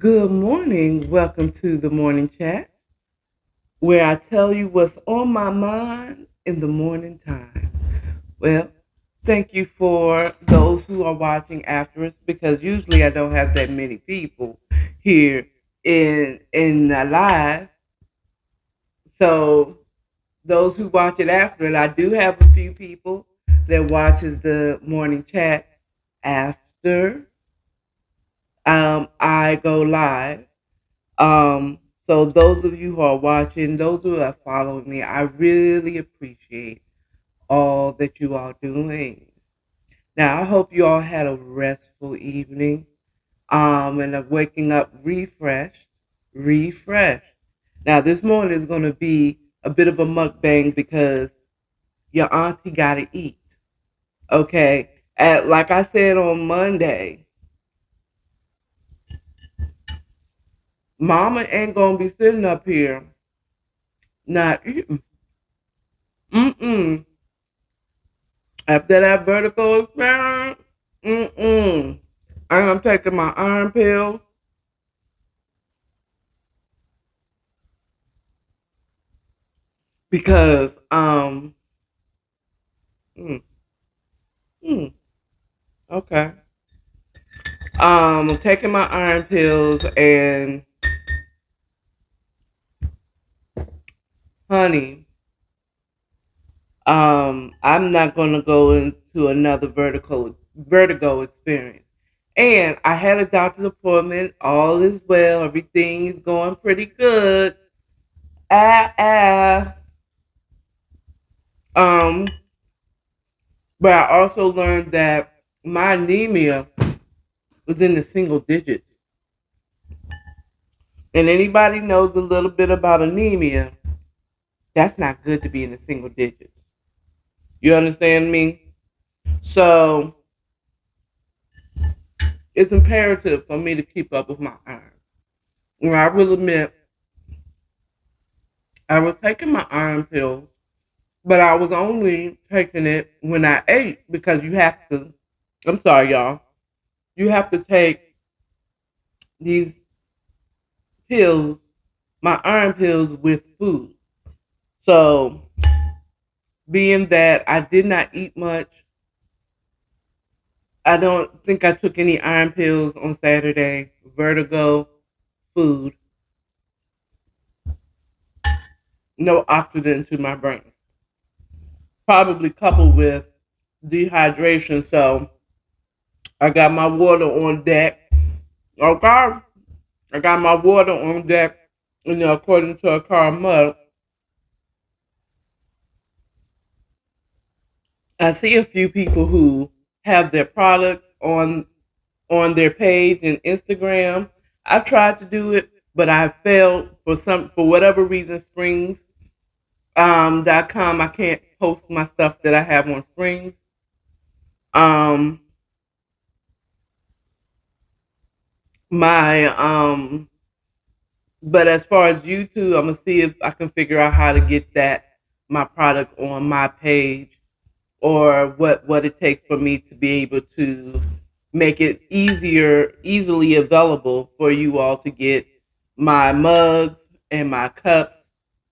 Good morning. Welcome to the morning chat where I tell you what's on my mind in the morning time. Well, thank you for those who are watching after us because usually I don't have that many people here in the live. So those who watch it after it, I do have a few people that watches the morning chat after I go live. So those of you who are watching, those who are following me, I really appreciate all that you are doing. Now, I hope you all had a restful evening, and are waking up refreshed. Now, this morning is going to be a bit of a mukbang because your auntie got to eat. Okay. Like I said on Monday, Mama ain't going to be sitting up here not eating. Mm-mm. After that vertical experiment, I'm taking my iron pill because mm, mm, okay. I'm taking my iron pills and honey. I'm not gonna go into another vertigo experience. And I had a doctor's appointment. All is well. Everything is going pretty good. Ah ah. Um, but I also learned that my anemia was in the single digits. And anybody knows a little bit about anemia, that's not good to be in the single digits. You understand me? So it's imperative for me to keep up with my iron. And I will admit, I was taking my iron pills, but I was only taking it when I ate because you have to. I'm sorry, y'all. You have to take these pills, my iron pills, with food. So, being that I did not eat much, I don't think I took any iron pills on Saturday. Vertigo, food, no oxygen to my brain. Probably coupled with dehydration. So I got my water on deck. Okay. I got my water on deck. According to a car mug, I see a few people who have their products on their page and Instagram. I've tried to do it, but I failed for whatever reason. Springs .com. I can't post my stuff that I have on Springs. Um, my but as far as YouTube, I'm gonna see if I can figure out how to get that my product on my page or what it takes for me to be able to make it easily available for you all to get my mugs and my cups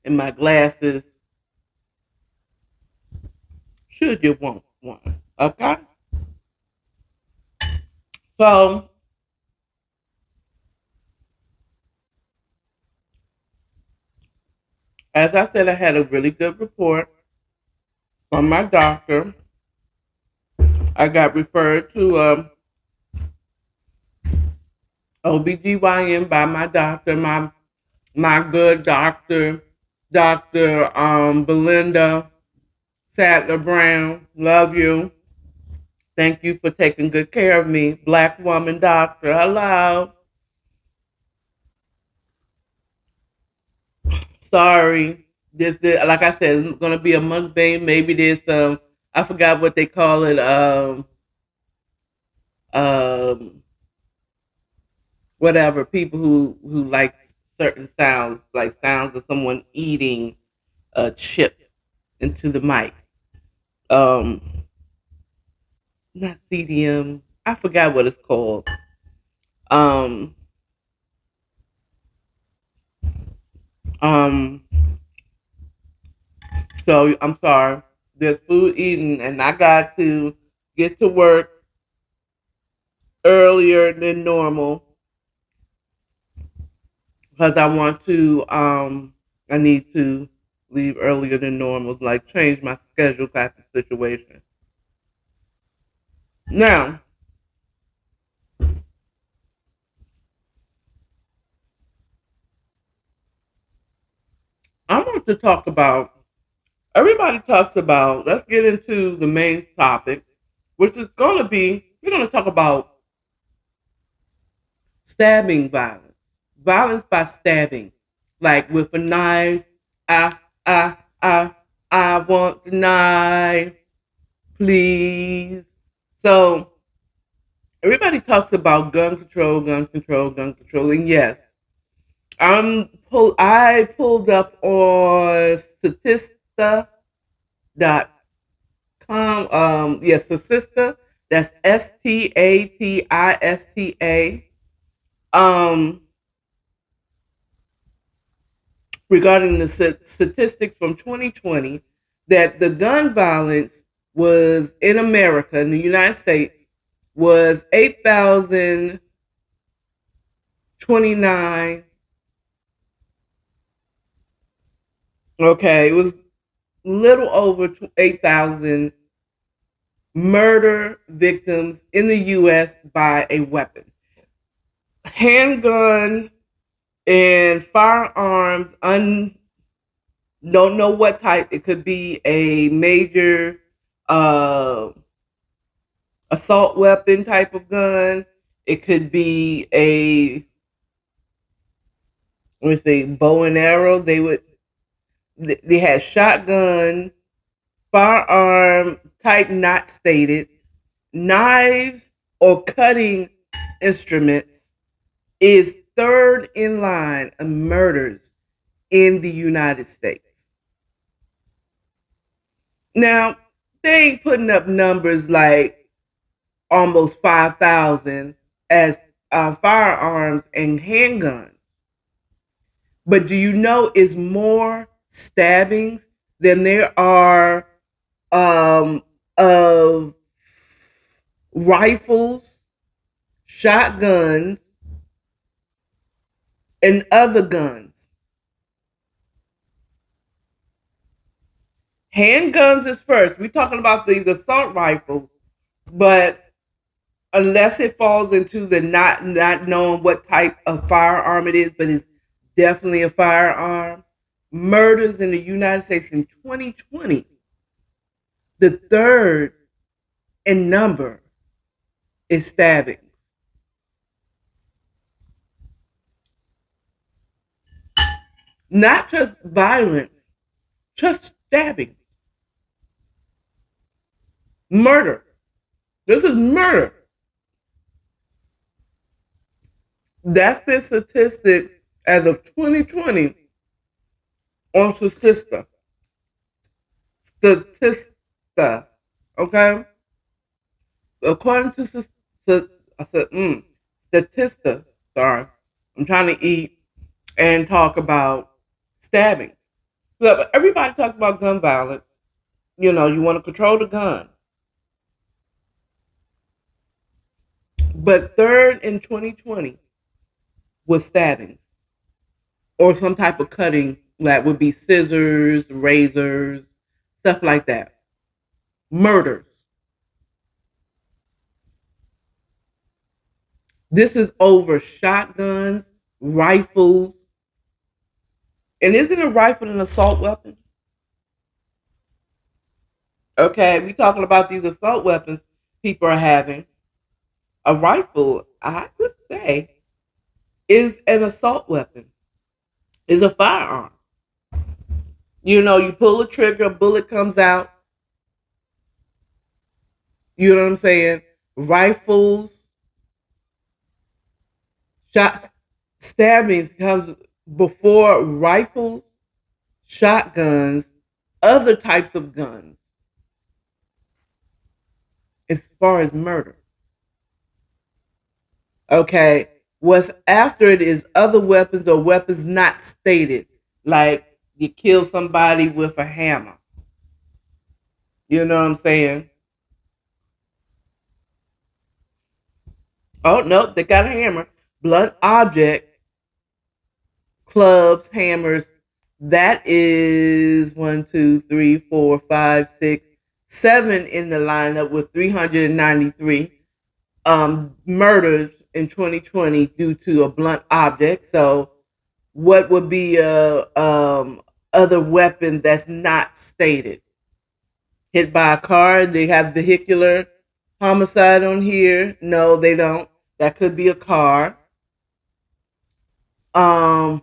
and my glasses should you want one. Okay? So as I said, I had a really good report from my doctor. I got referred to OBGYN by my doctor, my good doctor, Dr. Belinda Sadler Brown. Love you. Thank you for taking good care of me. Black woman doctor. Hello. Sorry. Like I said, it's gonna be a mukbang. Maybe there's some I forgot what they call it. Um whatever. People who like certain sounds, like sounds of someone eating a chip into the mic. Um Not CDM. I forgot what it's called. Um Um, so I'm sorry. There's food eating, and I got to get to work earlier than normal because I want to. I need to leave earlier than normal, like change my schedule type of situation. Now, I want to talk about. Everybody talks about. Let's get into the main topic, which is going to be. We're going to talk about stabbing violence, violence by stabbing, like with a knife. I, I, I want the knife, please. So everybody talks about gun control, gun control, gun control, and yes, I pulled up on Statista.com. Yes, Statista. That's Statista. Um, regarding the statistics from 2020 that the gun violence was in America, in the United States, was 8,029. Okay, it was little over 8,000 murder victims in the U.S. by a weapon. Handgun and firearms, don't know what type. It could be a major uh, assault weapon type of gun. It could be a, let me say, bow and arrow. They had shotgun, firearm type not stated, knives or cutting instruments is third in line of murders in the United States. Now, they ain't putting up numbers like almost 5,000 as firearms and handguns. But do you know is more stabbings than there are of rifles, shotguns, and other guns? Handguns is first. We're talking about these assault rifles, but unless it falls into the not knowing what type of firearm it is, but it's definitely a firearm. Murders in the United States in 2020, the third in number is stabbings. Not just violence, just stabbing. Murder. This is murder. That's the statistics as of 2020 on Statista. Statista. Okay? According to I said, Statista, sorry. I'm trying to eat and talk about stabbing. So everybody talks about gun violence. You know, you want to control the gun. But third in 2020 was stabbings or some type of cutting that would be scissors, razors, stuff like that. Murders. This is over shotguns, rifles. And isn't a rifle an assault weapon? Okay, we talking about these assault weapons people are having. A rifle, I would say, is an assault weapon, is a firearm. You know, you pull a trigger, a bullet comes out. You know what I'm saying? Rifles, shot, stabbings comes before rifles, shotguns, other types of guns, as far as murder. Okay, what's after it is other weapons or weapons not stated, like you kill somebody with a hammer. You know what I'm saying? Oh no, they got a hammer. Blunt object, clubs, hammers. That is one, two, three, four, five, six, seven in the lineup with 393 murders in 2020 due to a blunt object. So, what would be a other weapon that's not stated? Hit by a car? They have vehicular homicide on here. No, they don't. That could be a car. Um,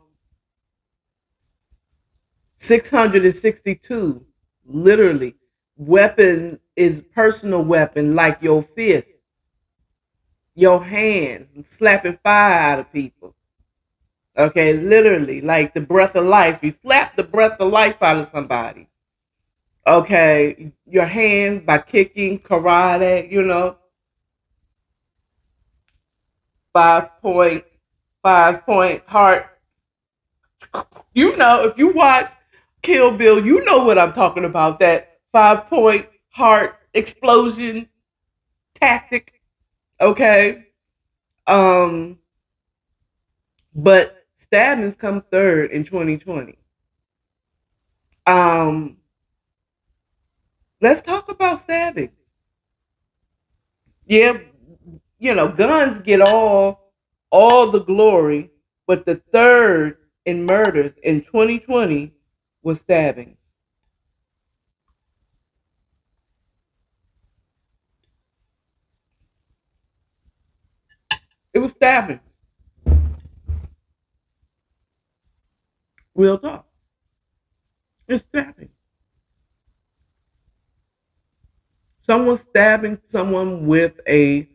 662, literally. Weapon is personal weapon, like your fist, your hands, slapping fire out of people. Okay, literally, like the breath of life. You slap the breath of life out of somebody. Okay, your hands by kicking, karate, 5 point, 5 point heart. If you watch Kill Bill, you know what I'm talking about. That 5 point heart explosion tactic. Okay. Um, but stabbings come third in 2020. Um, let's talk about stabbings. Yeah, guns get all the glory, but the third in murders in 2020 was stabbings. It was stabbings. Real talk. It's stabbing. Someone stabbing someone with a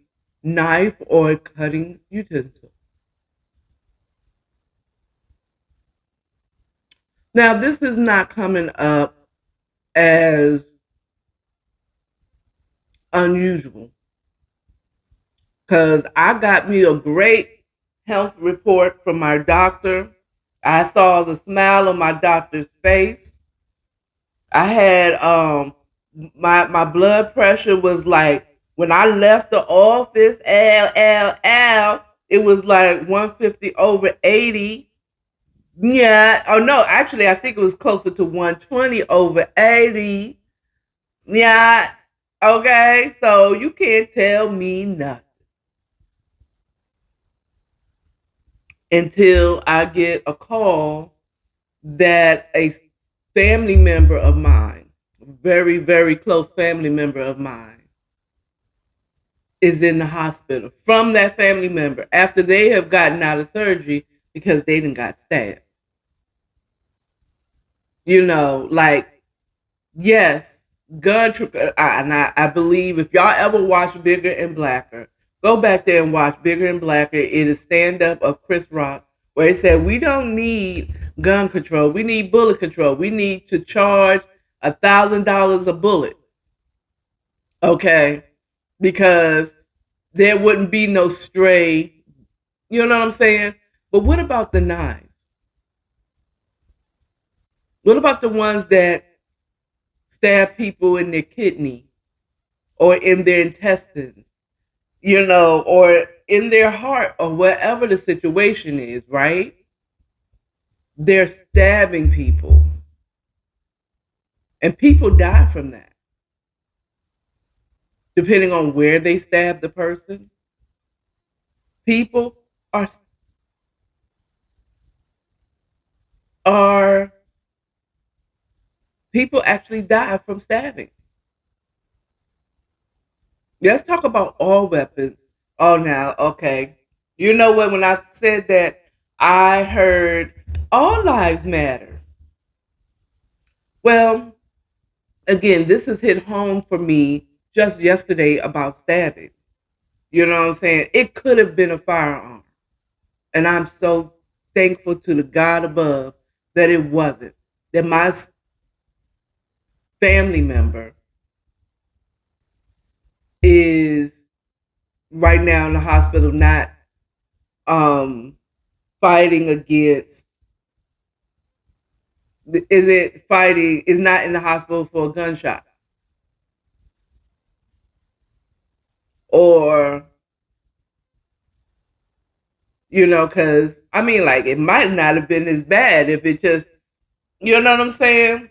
knife or a cutting utensil. Now, this is not coming up as unusual because I got me a great health report from my doctor. I saw the smile on my doctor's face. I had my blood pressure was like when I left the office, it was like 150 over 80. Yeah. Oh no, actually I think it was closer to 120 over 80. Yeah. Okay. So you can't tell me nothing until I get a call that a family member of mine, very, very close family member of mine, is in the hospital from that family member after they have gotten out of surgery because they didn't got stabbed. Like, yes, and I believe if y'all ever watch Bigger and Blacker, go back there and watch Bigger and Blacker. It is stand up of Chris Rock where he said we don't need gun control, we need bullet control. We need to charge $1,000 a bullet, okay, because there wouldn't be no stray. You know what I'm saying? But what about the knives? What about the ones that stab people in their kidney or in their intestines, or in their heart or whatever the situation is, right? They're stabbing people and people die from that, depending on where they stab the person. People are are people actually die from stabbing. Let's talk about all weapons. Oh, now, okay. You know what? When I said that, I heard all lives matter. Well, again, this has hit home for me just yesterday about stabbing. You know what I'm saying? It could have been a firearm. And I'm so thankful to the God above that it wasn't. That my family member is right now in the hospital, not um, fighting against Is it fighting? Is not in the hospital for a gunshot, or because I mean, like it might not have been as bad if it just, you know what I'm saying?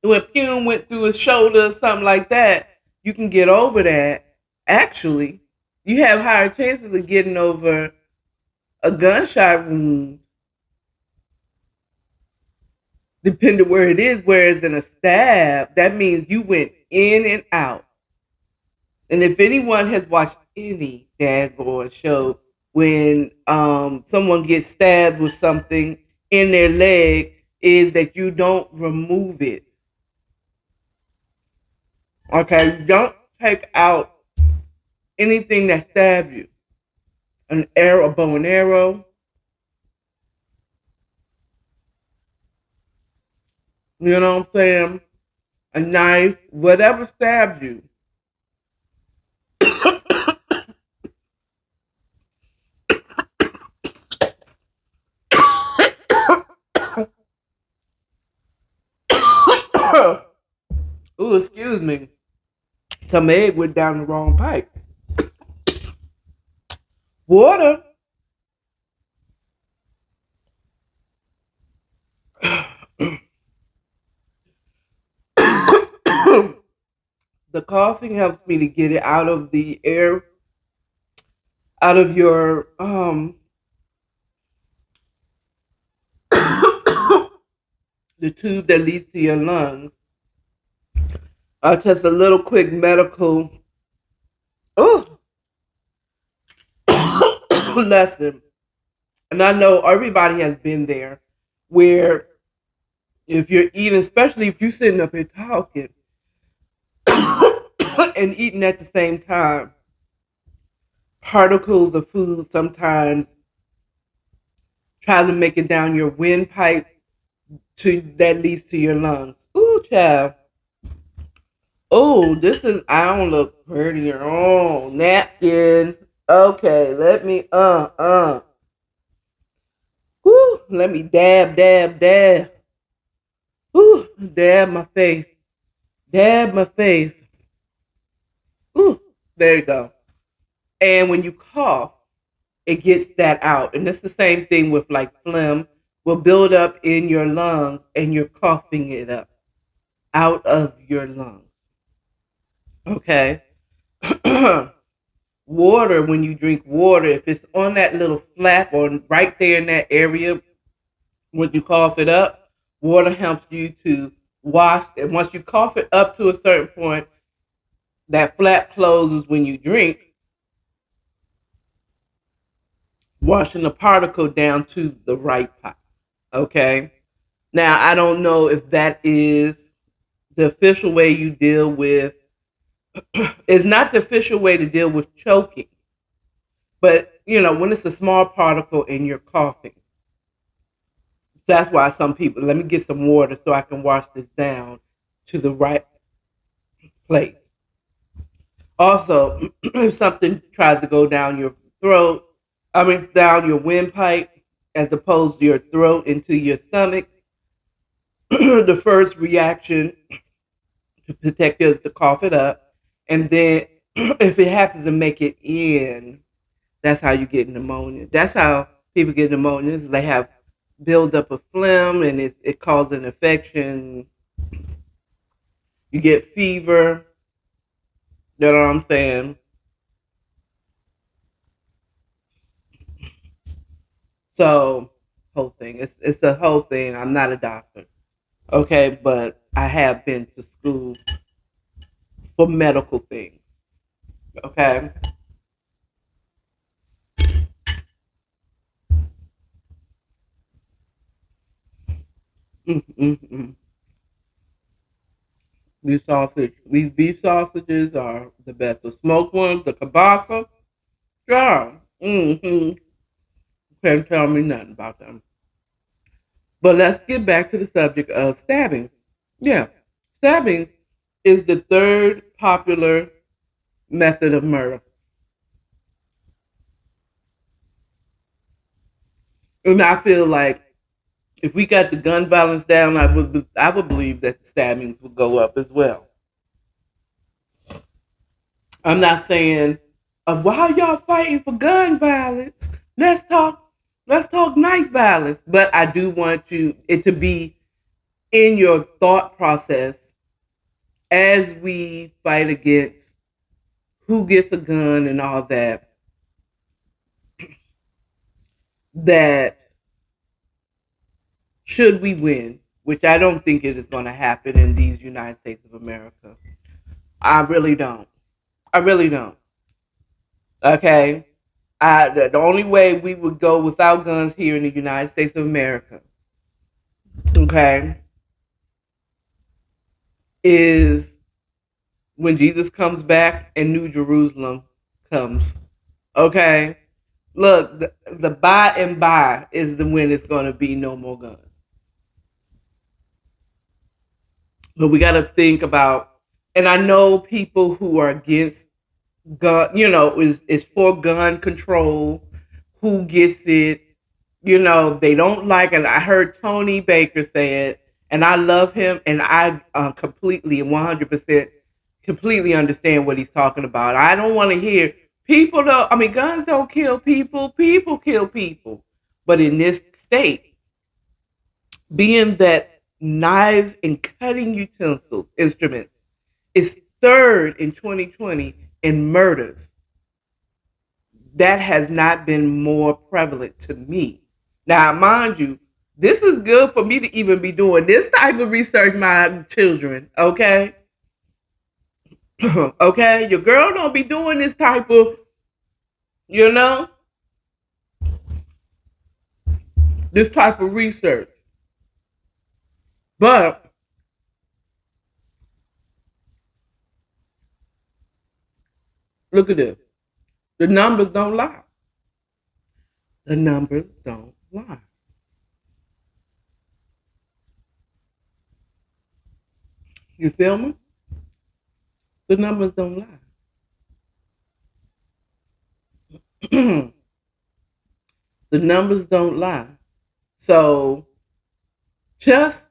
When Pune went through his shoulder or something like that, you can get over that. Actually, you have higher chances of getting over a gunshot wound, depending where it is. Whereas in a stab, that means you went in and out. And if anyone has watched any daggone show, when someone gets stabbed with something in their leg, is that you don't remove it. Okay, you don't take out anything that stabbed you. An arrow, a bow and arrow, you know what I'm saying? A knife, whatever stabs you. Ooh, excuse me. Some egg went down the wrong pipe. Water. The coughing helps me to get it out of the air, out of your the tube that leads to your lungs. Just a little quick medical oh lesson. And I know everybody has been there where if you're eating, especially if you're sitting up here talking and eating at the same time, particles of food sometimes try to make it down your windpipe to that leads to your lungs. Ooh, child. Oh, this is I don't look prettier. Oh, napkin. Okay, let me Woo, let me dab, dab, dab. Woo, dab my face. Dab my face. Ooh, there you go. And when you cough, it gets that out. And it's the same thing with like phlegm will build up in your lungs and you're coughing it up out of your lungs. Okay. Water, when you drink water, if it's on that little flap or right there in that area when you cough it up, water helps you to wash. And once you cough it up to a certain point, that flap closes when you drink, washing the particle down to the right pot. Okay. Now, I don't know if that is the official way you deal with, it's not the official way to deal with choking, but when it's a small particle and you're coughing, that's why some people, let me get some water so I can wash this down to the right place. Also, if something tries to go down your throat, I mean, down your windpipe, as opposed to your throat into your stomach, the first reaction to protect you is to cough it up. And then if it happens to make it in, that's how you get pneumonia. That's how people get pneumonia. Is they have buildup of phlegm and it causes an infection. You get fever. You know what I'm saying? So whole thing. It's a whole thing. I'm not a doctor. Okay, but I have been to school for medical things. Okay. Mm-mm-mm. These beef sausages are the best. The smoked ones, the kielbasa, yeah. Can't tell me nothing about them. But let's get back to the subject of stabbings. Yeah, stabbings is the third popular method of murder. And I feel like If we got the gun violence down, I would believe that the stabbings would go up as well. I'm not saying why y'all fighting for gun violence. Let's talk. Let's talk knife violence. But I do want it to be in your thought process as we fight against who gets a gun and all that. That should we win, which I don't think it is going to happen in these United States of America. I really don't. I really don't. Okay. The only way we would go without guns here in the United States of America, okay, is when Jesus comes back and New Jerusalem comes. Okay. Look, the by and by is the when it's going to be no more guns. But we got to think about, and I know people who are against gun, is for gun control, who gets it, they don't like it. I heard Tony Baker say it, and I love him, and I completely and 100% completely understand what he's talking about. I don't want to hear people don't, I mean, guns don't kill people, people kill people. But in this state, being that knives and cutting utensils, instruments, is third in 2020 in murders, that has not been more prevalent to me. Now, mind you, this is good for me to even be doing this type of research, my children. Okay. Okay. Your girl don't be doing this type of, you know, this type of research. But look at this. The numbers don't lie. The numbers don't lie. You feel me? The numbers don't lie. The numbers don't lie. So just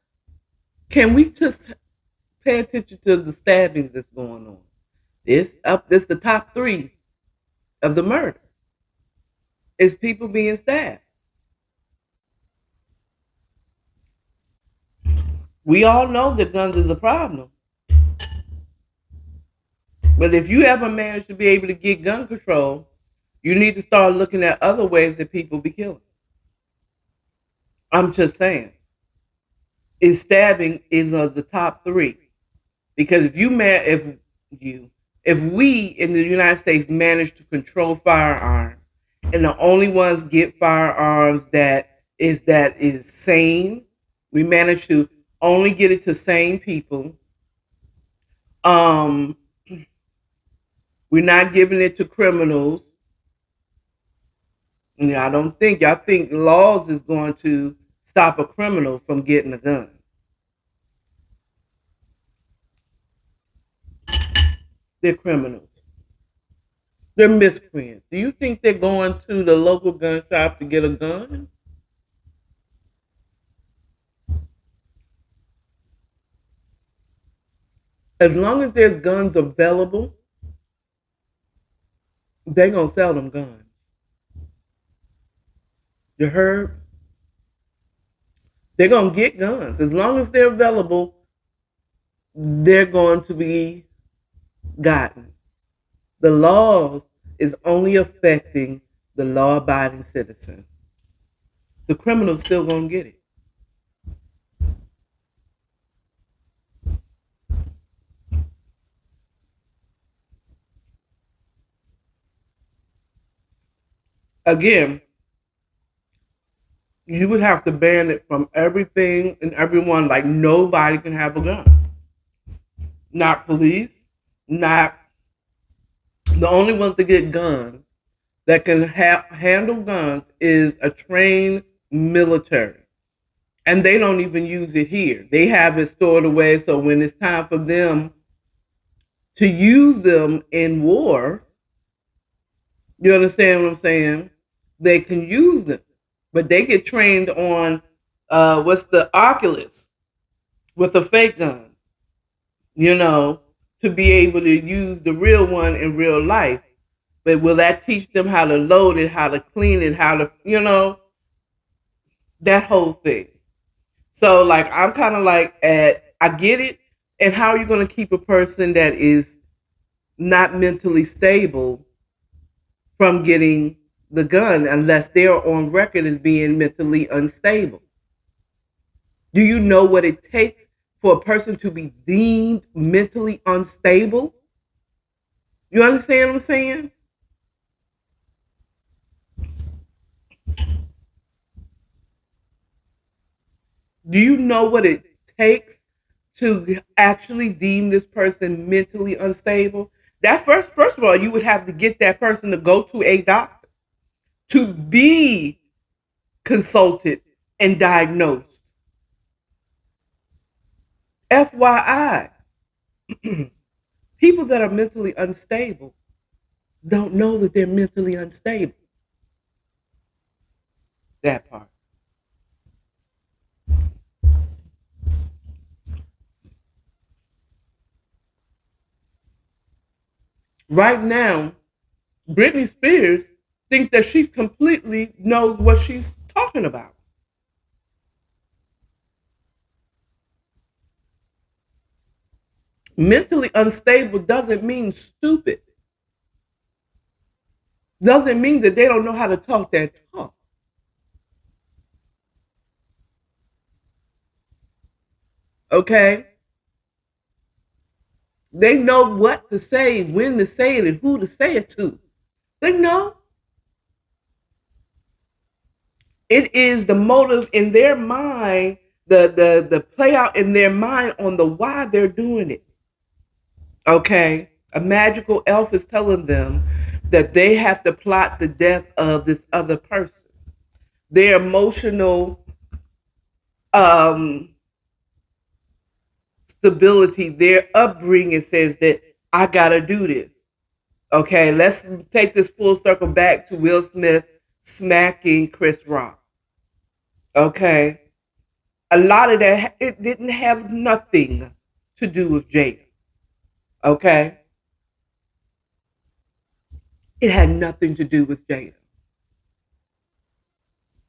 can we just pay attention to the stabbings that's going on? It's the top three of the murders. It's people being stabbed. We all know that guns is a problem. But if you ever manage to be able to get gun control, you need to start looking at other ways that people be killing. I'm just saying. Is stabbing is the top three. Because if we in the United States manage to control firearms, and the only ones get firearms that is sane, we manage to only get it to sane people. Um, we're not giving it to criminals. I don't think y'all think laws is going to stop a criminal from getting a gun. They're criminals. They're miscreants. Do you think they're going to the local gun shop to get a gun? As long as there's guns available, they're gonna sell them guns. You heard? They're gonna get guns. As long as they're available, they're going to be gotten. The laws is only affecting the law-abiding citizen. The criminal's still gonna get it. Again, you would have to ban it from everything and everyone. Like nobody can have a gun. Not police. Not the only ones that get guns that can handle guns is a trained military, and they don't even use it here. They have it stored away so when it's time for them to use them in war, you understand what I'm saying? They can use them, but they get trained on what's the Oculus with a fake gun, you know, to be able to use the real one in real life. But will that teach them how to load it, how to clean it, how to, that whole thing? So, like, I'm kind of like, I get it. And how are you going to keep a person that is not mentally stable from getting the gun unless they're on record as being mentally unstable? Do you know what it takes for a person to be deemed mentally unstable? You understand what I'm saying? Do you know what it takes to actually deem this person mentally unstable? That first of all, you would have to get that person to go to a doctor to be consulted and diagnosed. FYI, people that are mentally unstable don't know that they're mentally unstable. That part. Right now, Britney Spears thinks that she completely knows what she's talking about. Mentally unstable doesn't mean stupid. Doesn't mean that they don't know how to talk that talk. Okay? They know what to say, when to say it, and who to say it to. They know. It is the motive in their mind, the play out in their mind on the why they're doing it. Okay? A magical elf is telling them that they have to plot the death of this other person. Their emotional um stability, their upbringing says that I gotta do this. Okay, let's take this full circle back to Will Smith smacking Chris Rock. Okay, a lot of that it didn't have nothing to do with Jada. Okay, it had nothing to do with Jada.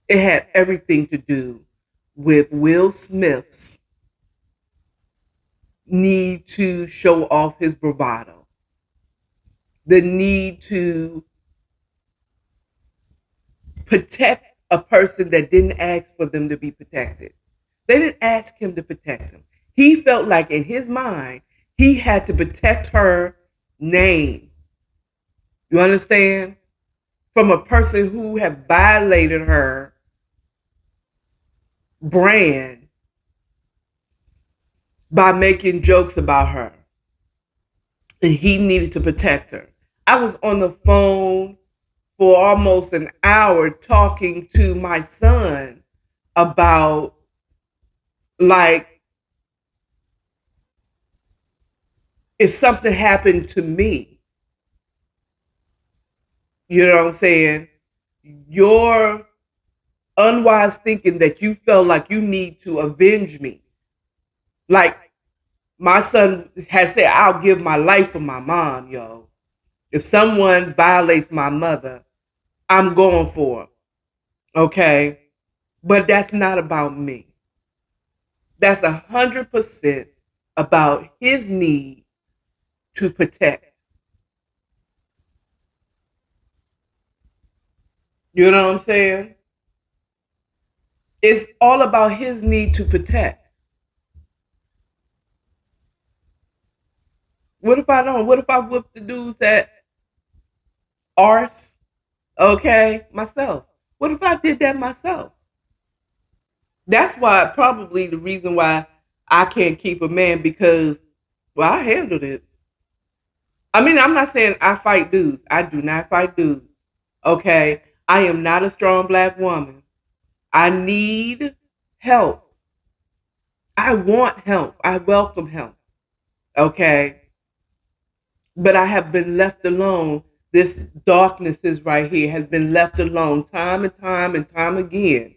It had everything to do with Will Smith's need to show off his bravado, the need to protect a person that didn't ask for them to be protected. They didn't ask him to protect him. He felt like in his mind, he had to protect her name. You understand? From a person who had violated her brand by making jokes about her. And he needed to protect her. I was on the phone for almost an hour talking to my son about, like, if something happened to me, you know what I'm saying? Your unwise thinking that you felt like you need to avenge me. Like, my son has said, I'll give my life for my mom, yo. If someone violates my mother, I'm going for it. Okay? But that's not about me. That's 100% about his need to protect. You know what I'm saying? It's all about his need to protect. What if I don't? What if I whip the dudes at arse? Okay, myself. What if I did that myself? That's why, probably the reason why I can't keep a man, because, well, I handled it. I mean, I'm not saying I fight dudes. I do not fight dudes. Okay, I am not a strong black woman. I need help. I want help. I welcome help. Okay, but I have been left alone. This darkness is right here, has been left alone time and time and time again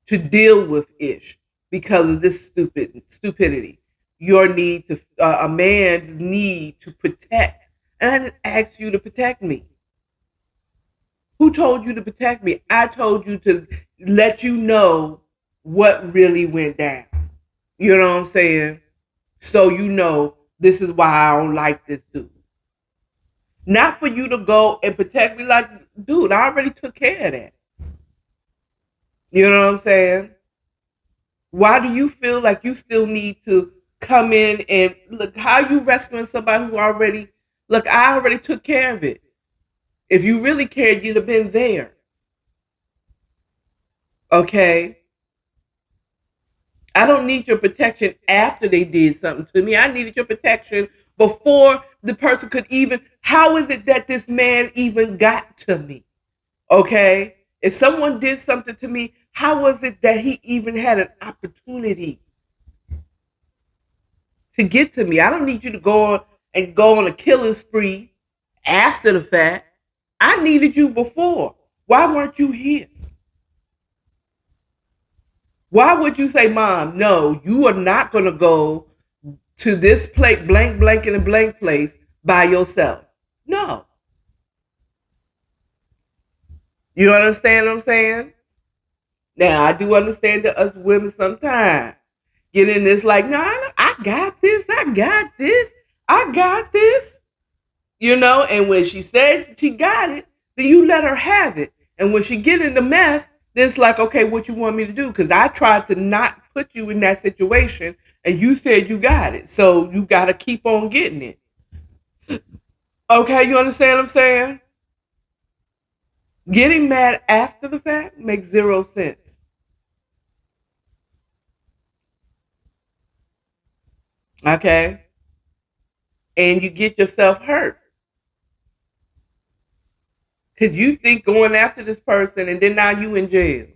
to deal with ish because of this stupidity. Your need to a man's need to protect, and I didn't ask you to protect me. Who told you to protect me? I told you to let you know what really went down. You know what I'm saying? So you know this is why I don't like this dude. Not for you to go and protect me like, dude, I already took care of that. You know what I'm saying? Why do you feel like you still need to come in and look how you rescuing somebody who already look, I already took care of it. If you really cared, you'd have been there. Okay? I don't need your protection after they did something to me. I needed your protection before the person could even. How is it that this man even got to me? Okay? If someone did something to me, how was it that he even had an opportunity to get to me? I don't need you to go on a killing spree after the fact. I needed you before. Why weren't you here? Why would you say, Mom, no, you are not going to go to this place, blank, blank, and a blank place by yourself? No. You understand what I'm saying? Now, I do understand that us women sometimes get in this like, no, I got this, I got this. You know, and when she said she got it, then you let her have it. And when she get in the mess, then it's like, okay, what you want me to do? Because I tried to not put you in that situation, and you said you got it, so you got to keep on getting it. Okay, you understand what I'm saying? Getting mad after the fact makes zero sense. Okay, and you get yourself hurt because you think going after this person, and then now you in jail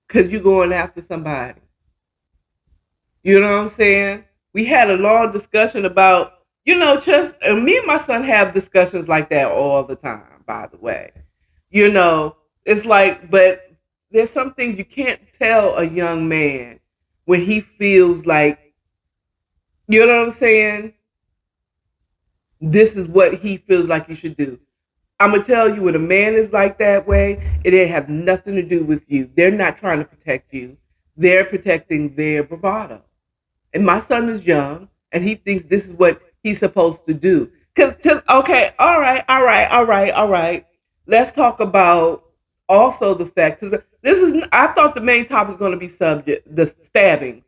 because you going after somebody. You know what I'm saying? We had a long discussion about, just and me and my son have discussions like that all the time, by the way. You know, it's like, but there's some things you can't tell a young man when he feels like, you know what I'm saying? This is what he feels like he should do. I'm gonna tell you, when a man is like that way, it ain't have nothing to do with you. They're not trying to protect you. They're protecting their bravado. And my son is young, and he thinks this is what he's supposed to do. Okay, all right. Let's talk about also the fact, because this is, I thought the main topic is going to be subject the stabbing.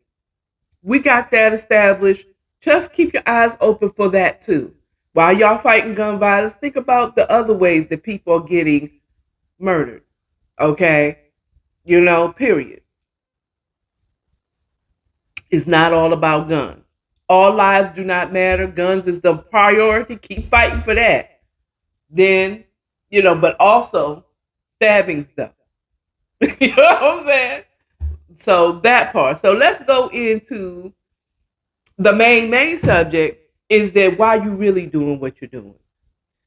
We got that established. Just keep your eyes open for that too. While y'all fighting gun violence, think about the other ways that people are getting murdered. Okay, period. It's not all about guns. All lives do not matter. Guns is the priority. Keep fighting for that. Then, but also stabbing stuff. You know what I'm saying? So that part. So let's go into the main subject is that why you really doing what you're doing.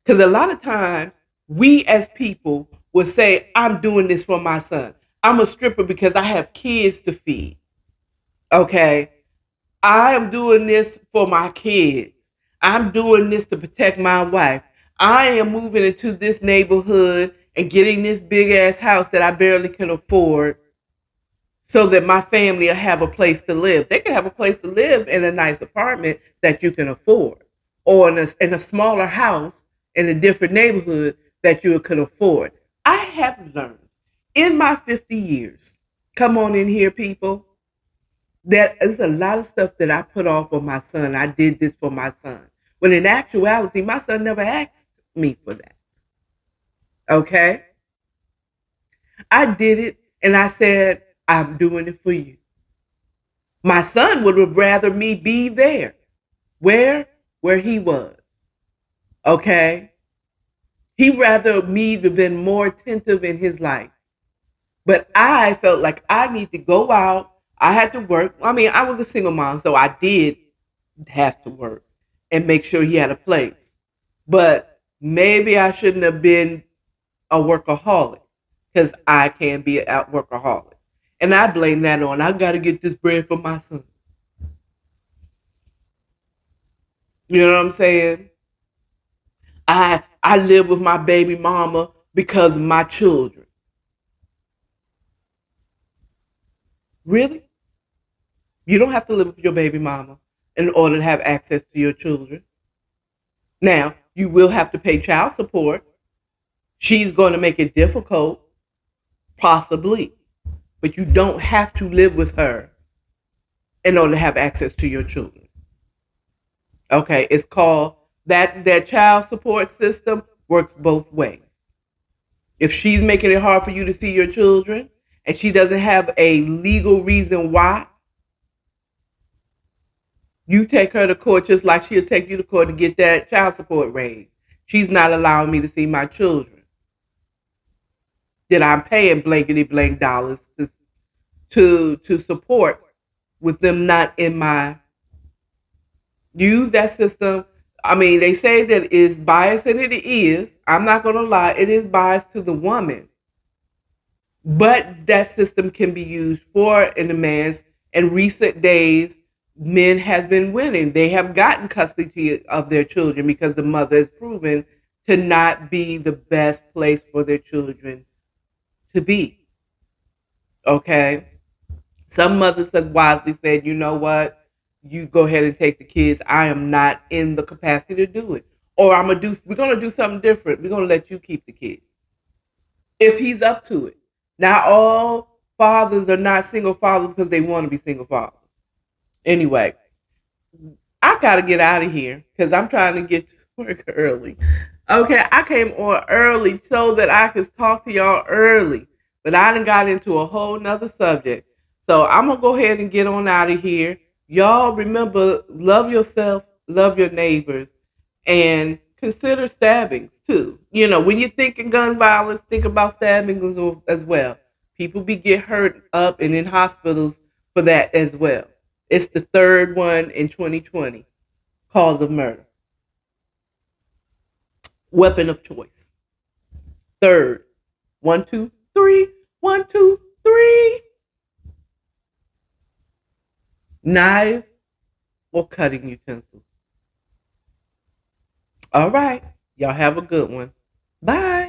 Because a lot of times we as people will say, I'm doing this for my son. I'm a stripper because I have kids to feed. Okay. I am doing this for my kids. I'm doing this to protect my wife. I am moving into this neighborhood and getting this big ass house that I barely can afford so that my family will have a place to live. They can have a place to live in a nice apartment that you can afford, or in a smaller house in a different neighborhood that you can afford. I have learned in my 50 years, come on in here, people, that is a lot of stuff that I put off on my son. I did this for my son. When in actuality, my son never asked me for that. Okay? I did it and I said, I'm doing it for you. My son would have rather me be there. Where? Where he was. Okay? He'd rather me have been more attentive in his life. But I felt like I need to go out. I had to work. I mean, I was a single mom, so I did have to work and make sure he had a place. But maybe I shouldn't have been a workaholic. because I can be a workaholic. And I blame that on, I got to get this bread for my son. You know what I'm saying? I live with my baby mama because of my children. Really? You don't have to live with your baby mama in order to have access to your children. Now, you will have to pay child support. She's going to make it difficult, possibly, but you don't have to live with her in order to have access to your children. Okay, it's called that child support system works both ways. If she's making it hard for you to see your children and she doesn't have a legal reason why, you take her to court just like she'll take you to court to get that child support raised. She's not allowing me to see my children. That I'm paying blankety blank dollars to support with them not in my use that system. I mean, they say that it's biased, and it is. I'm not going to lie, it is biased to the woman. But that system can be used for in the man's. In recent days, men have been winning. They have gotten custody of their children because the mother is proven to not be the best place for their children to be. Okay? Some mothers have wisely said, you know what? You go ahead and take the kids. I am not in the capacity to do it. Or we're gonna do something different. We're gonna let you keep the kids. If he's up to it. Not all fathers are not single fathers because they want to be single fathers. Anyway, I gotta get out of here because I'm trying to get to work early. Okay, I came on early so that I could talk to y'all early, but I done got into a whole nother subject. So I'm gonna go ahead and get on out of here. Y'all remember, love yourself, love your neighbors, and consider stabbings too. You know, when you're thinking gun violence, think about stabbings as well. People be get hurt up and in hospitals for that as well. It's the third one in 2020. Cause of murder. Weapon of choice. Third. One, two, three. One, two, three. Knives or cutting utensils. All right. Y'all have a good one. Bye.